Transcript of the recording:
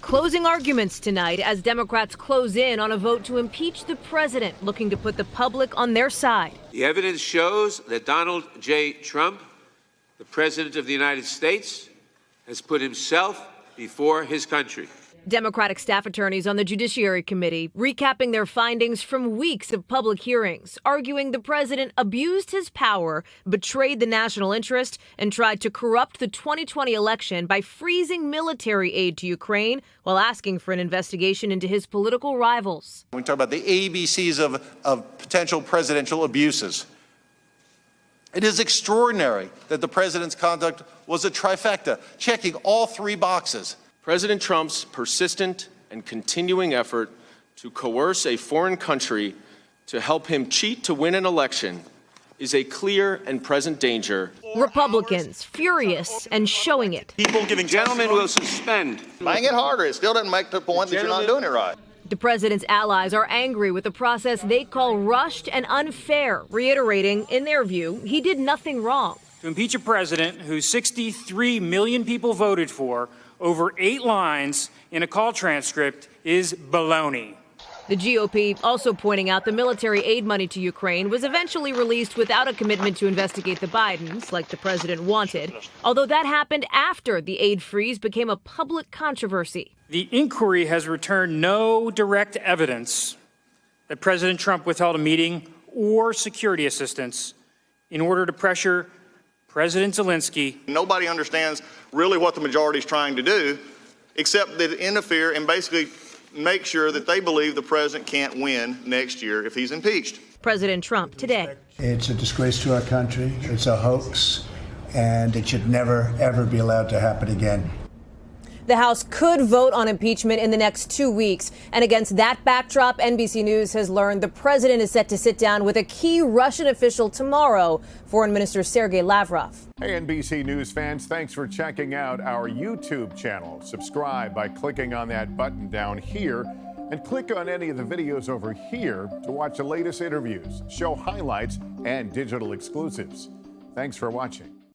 Closing arguments tonight as Democrats close in on a vote to impeach the president, looking to put the public on their side. The evidence shows that Donald J. Trump, the President of the United States, has put himself before his country. Democratic staff attorneys on the Judiciary Committee recapping their findings from weeks of public hearings, arguing the president abused his power, betrayed the national interest, and tried to corrupt the 2020 election by freezing military aid to Ukraine while asking for an investigation into his political rivals. We talk about the ABCs of potential presidential abuses. It is extraordinary that the president's conduct was a trifecta, checking all three boxes. President Trump's persistent and continuing effort to coerce a foreign country to help him cheat to win an election is a clear and present danger. Republicans furious and showing it. People giving gentlemen will suspend. Bang it harder. It still doesn't make the point that you're not doing it right. The president's allies are angry with the process they call rushed and unfair, reiterating, in their view, he did nothing wrong. To impeach a president who 63 million people voted for over 8 lines in a call transcript is baloney. The GOP also pointing out the military aid money to Ukraine was eventually released without a commitment to investigate the Bidens, like the president wanted, although that happened after the aid freeze became a public controversy. The inquiry has returned no direct evidence that President Trump withheld a meeting or security assistance in order to pressure President Zelensky. Nobody understands really what the majority is trying to do, except that interfere and basically make sure that they believe the president can't win next year if he's impeached. President Trump today. It's a disgrace to our country. It's a hoax, and it should never, ever be allowed to happen again. The House could vote on impeachment in the next 2 weeks. And against that backdrop, NBC News has learned the president is set to sit down with a key Russian official tomorrow, Foreign Minister Sergei Lavrov. Hey, NBC News fans, thanks for checking out our YouTube channel. Subscribe by clicking on that button down here and click on any of the videos over here to watch the latest interviews, show highlights, and digital exclusives. Thanks for watching.